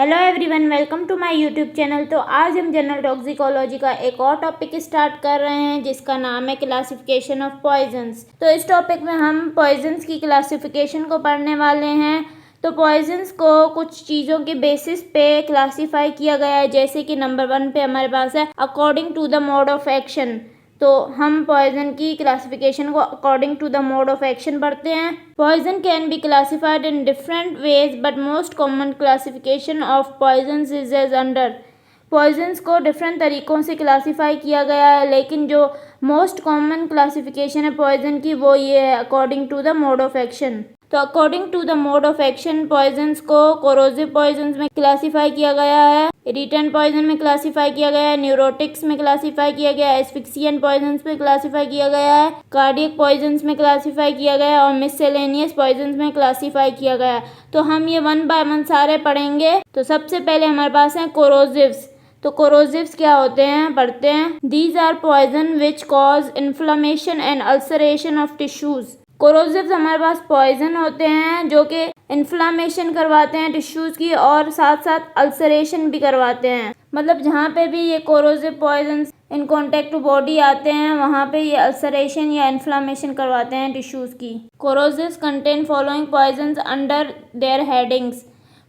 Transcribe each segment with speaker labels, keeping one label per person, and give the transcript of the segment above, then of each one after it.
Speaker 1: Hello everyone, welcome to my YouTube channel. तो आज हम जनरल टॉक्सिकोलॉजी का एक और टॉपिक स्टार्ट कर रहे हैं जिसका नाम है क्लासिफिकेशन ऑफ पॉइजन्स। तो इस टॉपिक में हम पॉइजन्स की क्लासिफिकेशन को पढ़ने वाले हैं। तो पॉइजन्स को कुछ चीज़ों के बेसिस पे क्लासीफाई किया गया है, जैसे कि नंबर 1 पे हमारे पास है according to the mode of action. तो हम पॉइजन की क्लासिफिकेशन को according to the mode of action पढ़ते हैं। Poison can be classified in different ways but most common classification of poisons is as under. Poisons को different तरीक़ों से classify किया गया है, लेकिन जो मोस्ट कॉमन क्लासिफिकेशन है पॉइजन की वो ये है according to the mode of action. तो according to the mode of action poisons को कोरोसिव पॉइजन्स में क्लासीफाई किया गया है, इरिटेंट पॉइजन में क्लासीफाई किया गया है, न्यूरोटिक्स में क्लासीफाई किया गया है, एस्फिक्सिएंट पॉइजन्स में क्लासीफाई किया गया है, कार्डियक पॉइजन्स में क्लासीफाई किया गया है और मिससेलेनियस पॉइजन्स में क्लासीफाई किया गया है। तो हम ये 1 बाय 1 सारे पढ़ेंगे। तो सबसे पहले हमारे पास हैं कोरोसिव्स। तो कोरोसिव्स क्या होते हैं पढ़ते हैं। These are poison which cause inflammation and ulceration of tissues. Corrosives हमारे पास पॉइजन होते हैं जो कि इन्फ्लामेशन करवाते हैं टिश्यूज़ की और साथ साथ अल्सरेशन भी करवाते हैं। मतलब जहाँ पे भी ये corrosive poisons in contact to body आते हैं वहाँ पे ये अल्सरेशन या इन्फ्लामेशन करवाते हैं टिश्यूज़ की। Corrosives contain following poisons under their headings.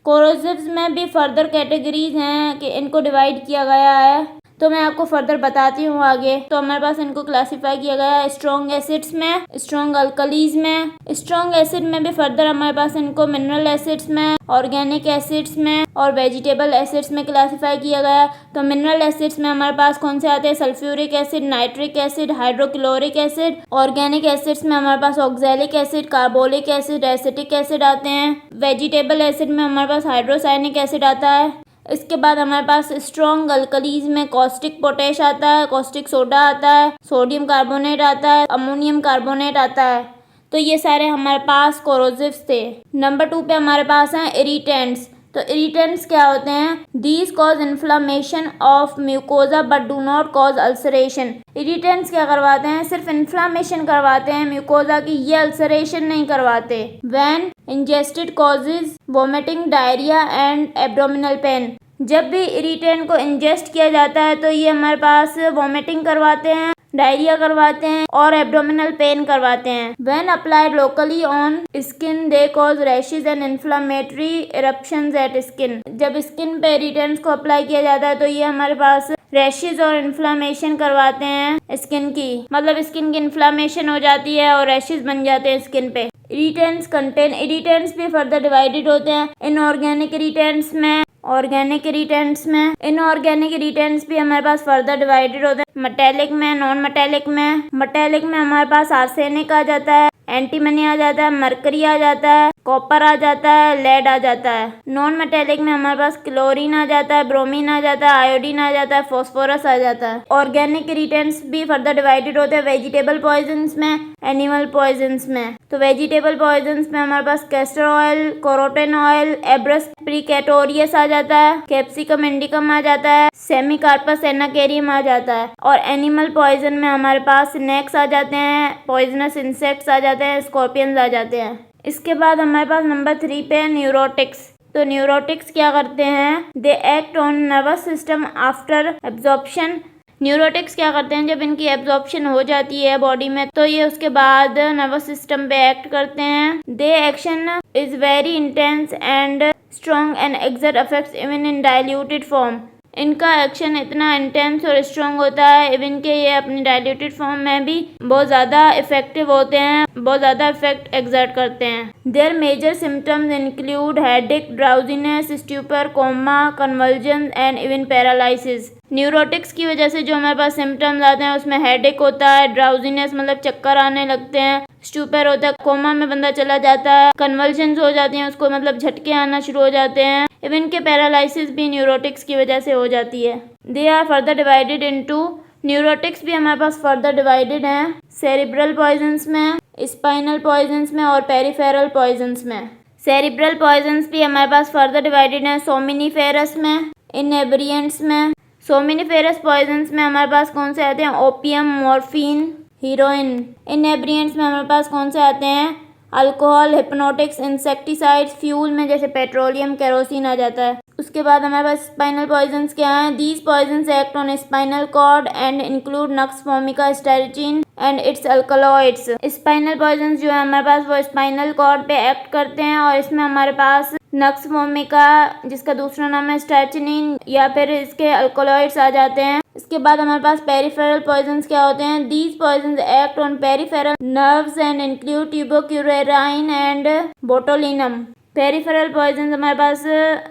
Speaker 1: Corrosives में भी फर्दर कैटेगरीज हैं कि इनको डिवाइड किया गया है, तो मैं आपको फर्दर बताती हूँ आगे। तो हमारे पास इनको क्लासीफाई किया गया है स्ट्रॉन्ग एसिड्स में, स्ट्रॉन्ग अल्कलीज में। स्ट्रॉन्ग एसिड में भी फर्दर हमारे पास इनको मिनरल एसिड्स में, ऑर्गेनिक एसिड्स में और वेजिटेबल एसिड्स में क्लासीफाई किया गया है। तो मिनरल एसिड्स में हमारे पास कौन से आते हैं? Sulphuric acid, nitric acid, hydrochloric acid. Organic acids में हमारे पास oxalic acid, carbolic acid, acetic acid आते हैं। वेजिटेबल एसिड में हमारे पास हाइड्रोसाइनिक एसिड आता है। इसके बाद हमारे पास स्ट्रॉन्ग अल्कलीज में कॉस्टिक पोटेश आता है, कॉस्टिक सोडा आता है, सोडियम कार्बोनेट आता है, अमोनियम कार्बोनेट आता है। तो ये सारे हमारे पास कोरोसिव्स थे। नंबर 2 पे हमारे पास हैं इरिटेंट्स। तो इरिटेंट्स क्या होते हैं? These cause inflammation of mucosa but do not cause ulceration. Irritants क्या करवाते हैं? सिर्फ इन्फ्लामेशन करवाते हैं म्यूकोजा की, ये अल्सरेशन नहीं करवाते। When ingested causes vomiting, diarrhoea and abdominal pain. जब भी इरिटेंट को इंजेस्ट किया जाता है तो ये हमारे पास वोमिटिंग करवाते हैं, डायरिया करवाते हैं और एब्डोमिनल पेन करवाते हैं। When applied locally on skin they cause rashes and inflammatory eruptions at skin. जब स्किन पे इरिटेंट्स को अप्लाई किया जाता है तो ये हमारे पास रैशेज और इन्फ्लामेशन करवाते हैं स्किन की, मतलब स्किन की इन्फ्लामेशन हो जाती है और रैशेज बन जाते हैं स्किन पे। इरिटेंट्स कंटेन, इरिटेंट्स भी फर्दर डिवाइडेड होते हैं इनऑर्गेनिक इरिटेंट्स में, ऑर्गेनिक इरिटेंट्स में। इनऑर्गेनिक इरिटेंट्स भी हमारे पास फर्दर डिवाइडेड होते हैं मेटेलिक में, नॉन मेटेलिक में। मेटेलिक में हमारे पास आर्सेनिक आ जाता है, एंटीमनी आ जाता है, मरकरी आ जाता है, कॉपर आ जाता है, लेड आ जाता है। नॉन मेटेलिक में हमारे पास क्लोरीन आ जाता है, ब्रोमीन आ जाता है, आयोडीन आ जाता है, फास्फोरस आ जाता है। ऑर्गेनिक इरिटेंट्स भी फर्दर डिवाइडेड होते हैं वेजिटेबल पॉइजन्स में, एनिमल पॉइजन्स में। तो वेजिटेबल पॉइजन्स में हमारे पास कैस्टर ऑयल, कोरोटिन ऑयल, एब्रस प्रिकेटोरियस आ जाता है, कैप्सिकम इंडिकम आ जाता है, सेमिकार्पस एनाकेरियम आ जाता है। और एनिमल पॉइजन में हमारे पास स्नेक्स आ जाते हैं, पॉइजनस इंसेक्ट्स आ जाते हैं, स्कॉर्पियंस आ जाते हैं। इसके बाद हमारे पास नंबर 3 पे है न्यूरोटिक्स। तो न्यूरोटिक्स क्या करते हैं? दे act on nervous system after absorption. Neurotics क्या करते हैं? जब इनकी एब्जॉर्प्शन हो जाती है बॉडी में तो ये उसके बाद नर्वस सिस्टम पे एक्ट करते हैं। They action is very intense and strong and exert effects even in diluted form. इनका एक्शन इतना इंटेंस और स्ट्रॉन्ग होता है इवन के ये अपनी डाइल्यूटेड फॉर्म में भी बहुत ज़्यादा इफेक्टिव होते हैं, बहुत ज़्यादा इफेक्ट एक्सर्ट करते हैं। Their major symptoms include headache, drowsiness, stupor, coma, convulsion and even paralysis. Neurotics की वजह से जो हमारे पास सिम्टम्स आते हैं उसमें हेडेक होता है, ड्राउजीनेस मतलब चक्कर आने लगते हैं, स्ट्यूपर होता है, कोमा में बंदा चला जाता है, कन्वल्जन्स हो जाती हैं, उसको मतलब झटके आना शुरू हो जाते हैं, इवन के पैरालिसिस भी न्यूरोटिक्स की वजह से हो जाती है। They are further divided into, neurotics भी हमारे पास फर्दर डिवाइडेड हैं सेरिब्रल पॉइजन्स में, स्पाइनल पॉइजन्स में और पेरिफेरल पॉइजन्स में। सेरिब्रल पॉइजन्स भी हमारे पास फर्दर डिवाइडेड हैं सोमिनिफेरस में, इनेब्रियंट्स में। सोमिनिफेरस पॉइजन्स में हमारे पास कौन से आते हैं? Opium, morphine, heroine. इनेब्रियंट्स में हमारे पास कौन से आते हैं? Alcohol, hypnotics, insecticides. फ्यूल में जैसे पेट्रोलियम, केरोसिन आ जाता है। उसके बाद हमारे पास स्पाइनल पॉइजन्स क्या हैं। These poisons act on spinal cord and include nux vomica, strychnine and its alkaloids. Spinal poisons जो है हमारे पास वो स्पाइनल कॉर्ड पे एक्ट करते हैं और इसमें हमारे पास नक्स वोमिका, जिसका दूसरा नाम है स्टेरोचिन, या फिर इसके अल्कलॉइड्स आ जाते हैं। इसके बाद हमारे पास पेरिफेरल पॉइजन्स क्या होते हैं। These poisons act on peripheral nerves and include tubocurarine and botulinum. Peripheral poisons हमारे पास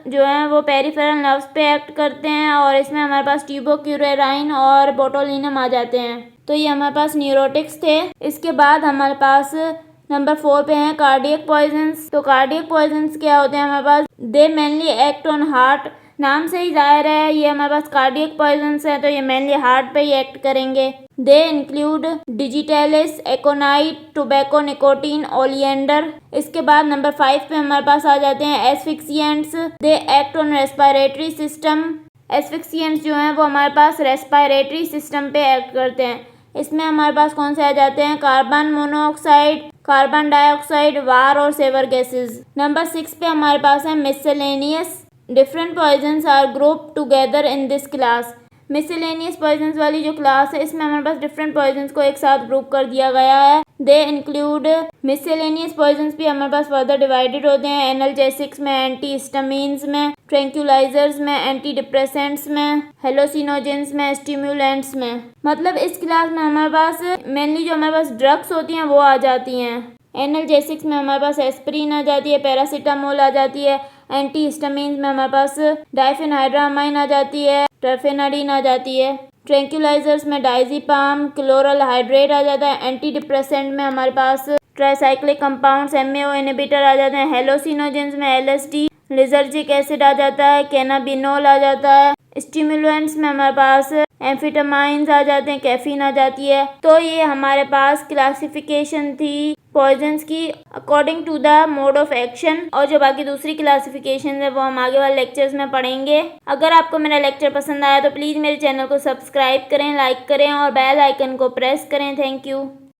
Speaker 1: जो है वो पेरिफेरल नर्व्स पे एक्ट करते हैं और इसमें हमारे पास ट्यूबोक्यूरेराइन और बोटुलिनम आ जाते हैं। तो ये हमारे पास न्यूरोटिक्स थे। इसके बाद हमारे पास नंबर 4 पे हैं कार्डियक पॉइजन्स। तो कार्डियक पॉइजन्स क्या होते हैं हमारे पास। They mainly act on heart. नाम से ही जाहिर है ये हमारे पास कार्डियक पॉइजन्स है, तो ये मेनली हार्ट पे ही एक्ट करेंगे। They include digitalis, aconite, tobacco, nicotine, oleander. इसके बाद नंबर 5 पे हमारे पास आ जाते हैं asphyxiants. They act on respiratory system. Asphyxiants जो हैं वो हमारे पास रेस्पिरेटरी सिस्टम पे एक्ट करते हैं। इसमें हमारे पास कौन से आ जाते हैं, carbon monoxide, carbon dioxide, war और सेवर गैसेस। नंबर 6 पे हमारे पास है miscellaneous. Different poisons are group together in this class. Miscellaneous poisons वाली जो क्लास है इसमें हमारे पास डिफरेंट पॉइजन्स को एक साथ ग्रुप कर दिया गया है। दे इंक्लूड मिसलेनियस पॉइजन्स भी हमारे पास फर्दर डिवाइडेड होते हैं एनाल्जेसिक्स में, एंटी हिस्टामिन्स में, ट्रैंक्विलाइजर्स में, एंटी डिप्रेसेंट्स में, हेलोसिनोजेंस में, स्टिमुलेंट्स में। मतलब इस क्लास में हमारे पास मेनली जो हमारे पास ड्रग्स होती हैं वो आ जाती हैं। एनाल्जेसिक्स में हमारे पास एस्प्रिन आ जाती है, पैरासीटामोल आ जाती है। एंटी हिस्टामिन्स में हमारे पास डाइफेनहाइड्रामाइन आ जाती है, टर्फेनाडिन आ जाती है। ट्रैंक्विलाइजर्स में डाइजीपाम, क्लोरल हाइड्रेट आ जाता है। एंटी डिप्रेसेंट में हमारे पास ट्राइसाइक्लिक कंपाउंड्स, एमएओ इनहिबिटर आ जाते हैं। हेलोसिनोजेंस में एलएसडी, लिजर्जिक एसिड आ जाता है, कैनाबिनोल आ जाता है। स्टिमुलेंट्स में हमारे पास एम्फेटामाइंस आ जाते हैं, कैफीन आ जाती है। तो ये हमारे पास क्लासिफिकेशन थी पॉइजन्स की according to the mode of action, और जो बाकी दूसरी क्लासिफिकेशन है वो हम आगे वाले लेक्चर्स में पढ़ेंगे। अगर आपको मेरा लेक्चर पसंद आया तो प्लीज़ मेरे चैनल को सब्सक्राइब करें, लाइक करें और बेल आइकन को प्रेस करें। Thank you.